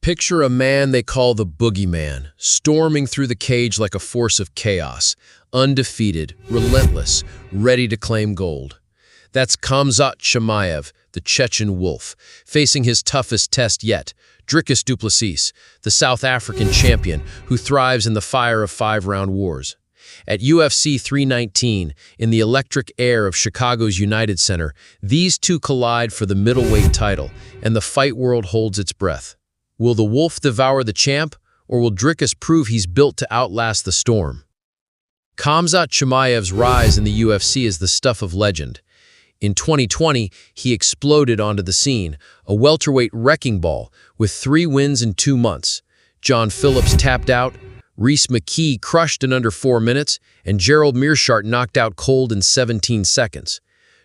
Picture a man they call the boogeyman, storming through the cage like a force of chaos, undefeated, relentless, ready to claim gold. That's Khamzat Chimaev, the Chechen Wolf, facing his toughest test yet, Dricus Du Plessis, the South African champion who thrives in the fire of five-round wars. At UFC 319, in the electric air of Chicago's United Center, these two collide for the middleweight title, and the fight world holds its breath. Will the Wolf devour the champ, or will Dricus prove he's built to outlast the storm? Khamzat Chimaev's rise in the UFC is the stuff of legend. In 2020, he exploded onto the scene, a welterweight wrecking ball with 3 wins in 2 months. John Phillips tapped out, Rhys McKee crushed in under 4 minutes, and Gerald Meerschaert knocked out cold in 17 seconds.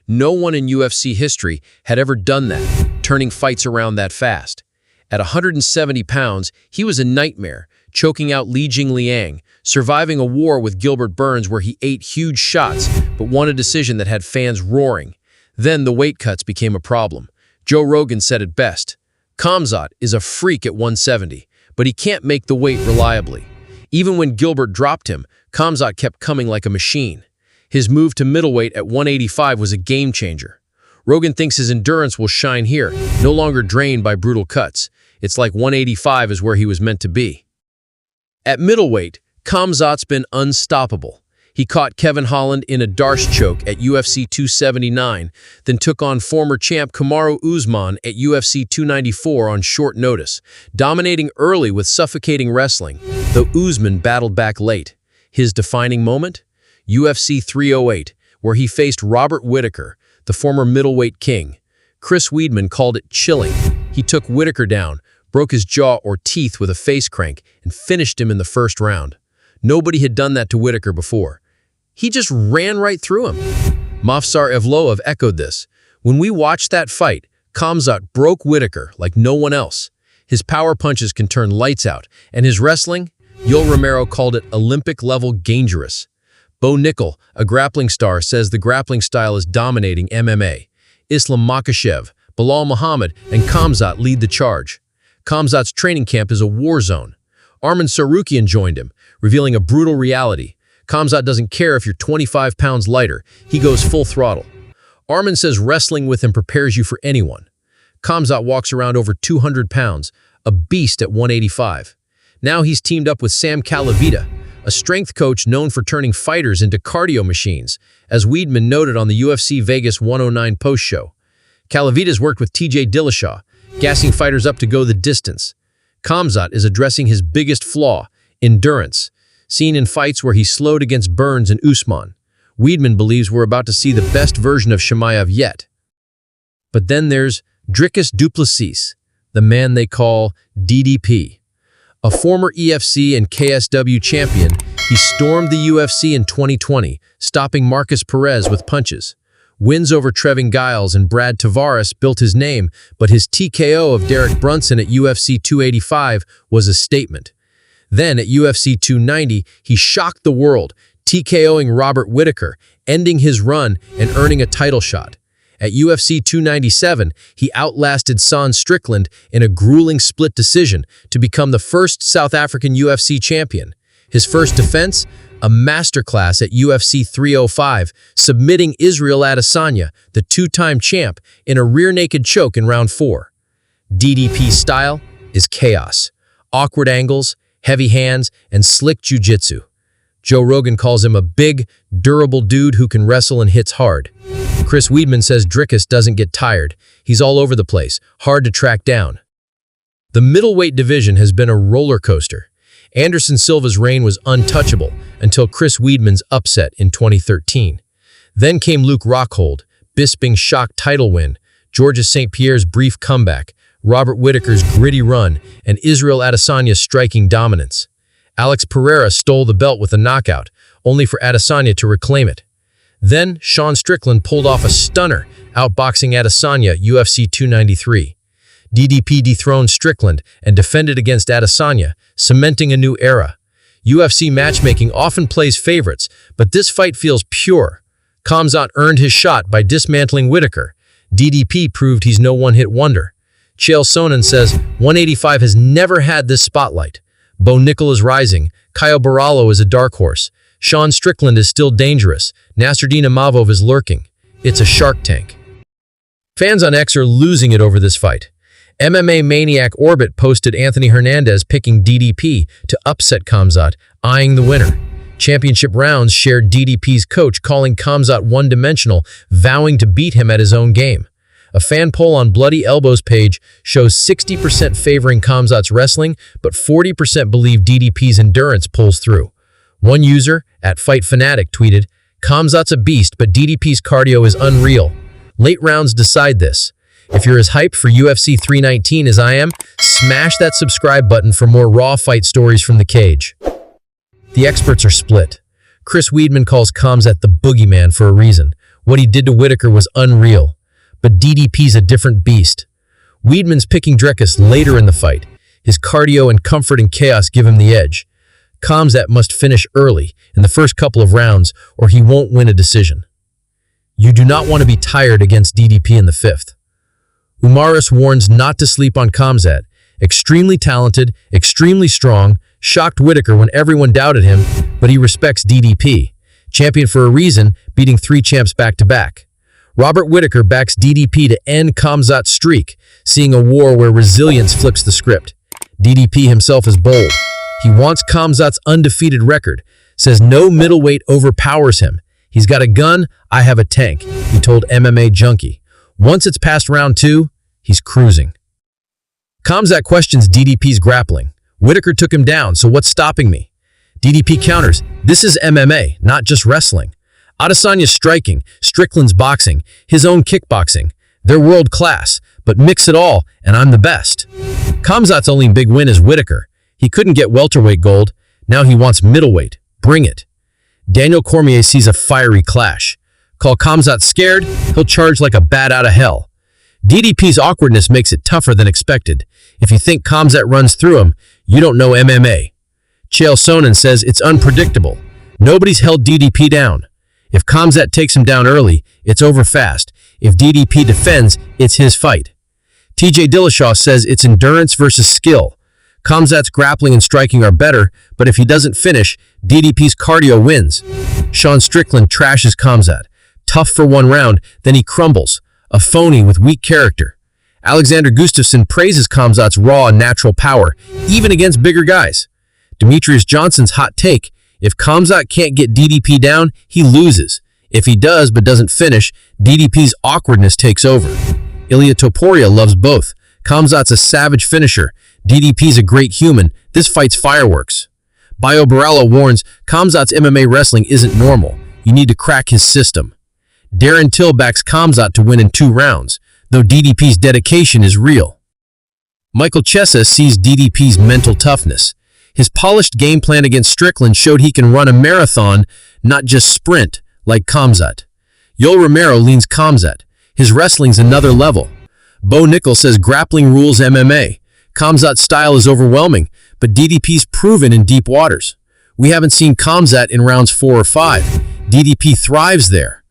No one in UFC history had ever done that, turning fights around that fast. At 170 pounds, he was a nightmare, choking out Li Jingliang, surviving a war with Gilbert Burns where he ate huge shots but won a decision that had fans roaring. Then the weight cuts became a problem. Joe Rogan said it best. Khamzat is a freak at 170, but he can't make the weight reliably. Even when Gilbert dropped him, Khamzat kept coming like a machine. His move to middleweight at 185 was a game changer. Rogan thinks his endurance will shine here, no longer drained by brutal cuts. It's like 185 is where he was meant to be. At middleweight, Khamzat's been unstoppable. He caught Kevin Holland in a Darce choke at UFC 279, then took on former champ Kamaru Usman at UFC 294 on short notice, dominating early with suffocating wrestling, though Usman battled back late. His defining moment? UFC 308, where he faced Robert Whittaker, the former middleweight king. Chris Weidman called it chilling. He took Whittaker down, broke his jaw or teeth with a face crank, and finished him in the first round. Nobody had done that to Whittaker before. He just ran right through him. Movsar Evloev echoed this. When we watched that fight, Khamzat broke Whittaker like no one else. His power punches can turn lights out, and his wrestling? Yoel Romero called it Olympic-level dangerous. Bo Nickel, a grappling star, says the grappling style is dominating MMA. Islam Makhachev, Bilal Muhammad, and Khamzat lead the charge. Khamzat's training camp is a war zone. Arman Tsarukyan joined him, revealing a brutal reality. Khamzat doesn't care if you're 25 pounds lighter. He goes full throttle. Arman says wrestling with him prepares you for anyone. Khamzat walks around over 200 pounds, a beast at 185. Now he's teamed up with Sam Calavita, a strength coach known for turning fighters into cardio machines, as Weidman noted on the UFC Vegas 109 post-show. Calavita's worked with TJ Dillashaw, gassing fighters up to go the distance. Khamzat is addressing his biggest flaw, endurance, seen in fights where he slowed against Burns and Usman. Weidman believes we're about to see the best version of Chimaev yet. But then there's Dricus Du Plessis, the man they call DDP. A former EFC and KSW champion, he stormed the UFC in 2020, stopping Marcus Perez with punches. Wins over Trevin Giles and Brad Tavares built his name, but his TKO of Derek Brunson at UFC 285 was a statement. Then at UFC 290, he shocked the world, TKOing Robert Whittaker, ending his run and earning a title shot. At UFC 297, he outlasted Sean Strickland in a grueling split decision to become the first South African UFC champion. His first defense? A masterclass at UFC 305, submitting Israel Adesanya, the 2-time champ, in a rear-naked choke in round 4. DDP's style is chaos. Awkward angles, heavy hands, and slick jiu-jitsu. Joe Rogan calls him a big, durable dude who can wrestle and hits hard. Chris Weidman says Dricus doesn't get tired. He's all over the place, hard to track down. The middleweight division has been a roller coaster. Anderson Silva's reign was untouchable until Chris Weidman's upset in 2013. Then came Luke Rockhold, Bisping's shock title win, Georges St. Pierre's brief comeback, Robert Whittaker's gritty run, and Israel Adesanya's striking dominance. Alex Pereira stole the belt with a knockout, only for Adesanya to reclaim it. Then Sean Strickland pulled off a stunner, outboxing Adesanya at UFC 293. DDP dethroned Strickland and defended against Adesanya, cementing a new era. UFC matchmaking often plays favorites, but this fight feels pure. Khamzat earned his shot by dismantling Whittaker. DDP proved he's no one-hit wonder. Chael Sonnen says, 185 has never had this spotlight. Bo Nickel is rising. Caio Borralho is a dark horse. Sean Strickland is still dangerous. Nasruddin Imavov is lurking. It's a shark tank. Fans on X are losing it over this fight. MMA maniac Orbit posted Anthony Hernandez picking DDP to upset Khamzat, eyeing the winner. Championship Rounds shared DDP's coach calling Khamzat one-dimensional, vowing to beat him at his own game. A fan poll on Bloody Elbow's page shows 60% favoring Khamzat's wrestling, but 40% believe DDP's endurance pulls through. One user, @FightFanatic, tweeted, "Khamzat's a beast, but DDP's cardio is unreal. Late rounds decide this. If you're as hyped for UFC 319 as I am, smash that subscribe button for more raw fight stories from the cage." The experts are split. Chris Weidman calls Khamzat the boogeyman for a reason. What he did to Whittaker was unreal. But DDP's a different beast. Weidman's picking Dricus later in the fight. His cardio and comfort in chaos give him the edge. Khamzat must finish early in the first couple of rounds or he won't win a decision. You do not want to be tired against DDP in the fifth. Umaris warns not to sleep on Khamzat. Extremely talented, extremely strong, shocked Whittaker when everyone doubted him, but he respects DDP. Champion for a reason, beating 3 champs back-to-back. Robert Whittaker backs DDP to end Khamzat's streak, seeing a war where resilience flips the script. DDP himself is bold. He wants Khamzat's undefeated record, says no middleweight overpowers him. He's got a gun, I have a tank, he told MMA Junkie. Once it's past round 2, he's cruising. Khamzat questions DDP's grappling. Whittaker took him down, so what's stopping me? DDP counters, this is MMA, not just wrestling. Adesanya's striking, Strickland's boxing, his own kickboxing. They're world class, but mix it all, and I'm the best. Khamzat's only big win is Whittaker. He couldn't get welterweight gold, now he wants middleweight. Bring it. Daniel Cormier sees a fiery clash. Call Khamzat scared, he'll charge like a bat out of hell. DDP's awkwardness makes it tougher than expected. If you think Khamzat runs through him, you don't know MMA. Chael Sonnen says it's unpredictable. Nobody's held DDP down. If Khamzat takes him down early, it's over fast. If DDP defends, it's his fight. TJ Dillashaw says it's endurance versus skill. Khamzat's grappling and striking are better, but if he doesn't finish, DDP's cardio wins. Sean Strickland trashes Khamzat. Tough for 1 round, then he crumbles. A phony with weak character. Alexander Gustafsson praises Khamzat's raw and natural power, even against bigger guys. Demetrius Johnson's hot take, if Khamzat can't get DDP down, he loses. If he does but doesn't finish, DDP's awkwardness takes over. Ilia Topuria loves both. Khamzat's a savage finisher. DDP's a great human. This fight's fireworks. Caio Borralho warns, Khamzat's MMA wrestling isn't normal. You need to crack his system. Darren Till backs Khamzat to win in 2 rounds, though DDP's dedication is real. Michael Chiesa sees DDP's mental toughness. His polished game plan against Strickland showed he can run a marathon, not just sprint, like Khamzat. Yoel Romero leans Khamzat. His wrestling's another level. Bo Nickel says grappling rules MMA. Khamzat's style is overwhelming, but DDP's proven in deep waters. We haven't seen Khamzat in rounds 4 or 5. DDP thrives there.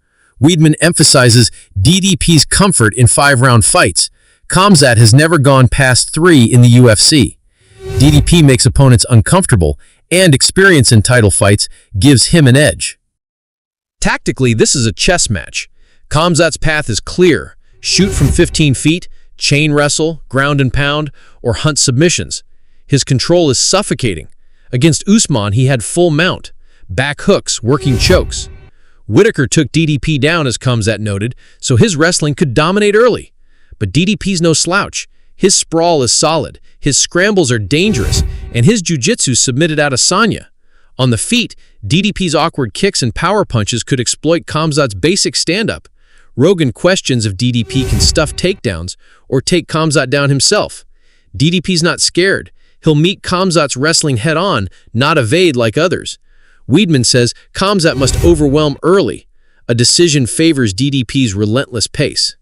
Weidman emphasizes DDP's comfort in 5-round fights. Khamzat has never gone past 3 in the UFC. DDP makes opponents uncomfortable, and experience in title fights gives him an edge. Tactically, this is a chess match. Khamzat's path is clear. Shoot from 15 feet, chain wrestle, ground and pound, or hunt submissions. His control is suffocating. Against Usman, he had full mount, back hooks, working chokes. Whittaker took DDP down, as Khamzat noted, so his wrestling could dominate early. But DDP's no slouch. His sprawl is solid, his scrambles are dangerous, and his jiu-jitsu submitted Adesanya. On the feet, DDP's awkward kicks and power punches could exploit Khamzat's basic stand-up. Rogan questions if DDP can stuff takedowns or take Khamzat down himself. DDP's not scared. He'll meet Khamzat's wrestling head-on, not evade like others. Weidman says Khamzat must overwhelm early. A decision favors DDP's relentless pace.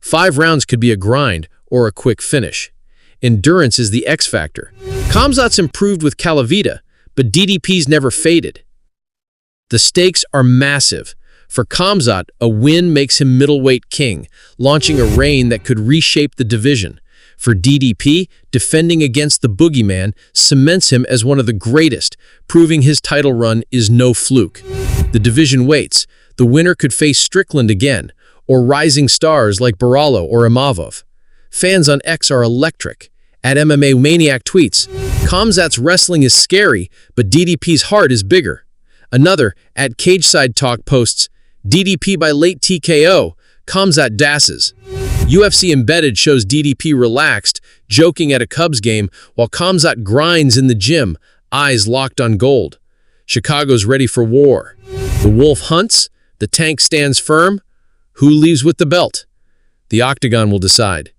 5 rounds could be a grind or a quick finish. Endurance is the X factor. Khamzat's improved with Calavita, but DDP's never faded. The stakes are massive. For Khamzat, a win makes him middleweight king, launching a reign that could reshape the division. For DDP, defending against the boogeyman cements him as one of the greatest, proving his title run is no fluke. The division waits. The winner could face Strickland again, or rising stars like Baralo or Imavov. Fans on X are electric. At MMA Maniac tweets, Khamzat's wrestling is scary, but DDP's heart is bigger. Another, at Cageside Talk, posts, DDP by late TKO, Khamzat dasses. UFC Embedded shows DDP relaxed, joking at a Cubs game, while Khamzat grinds in the gym, eyes locked on gold. Chicago's ready for war. The Wolf hunts, the tank stands firm. Who leaves with the belt? The octagon will decide.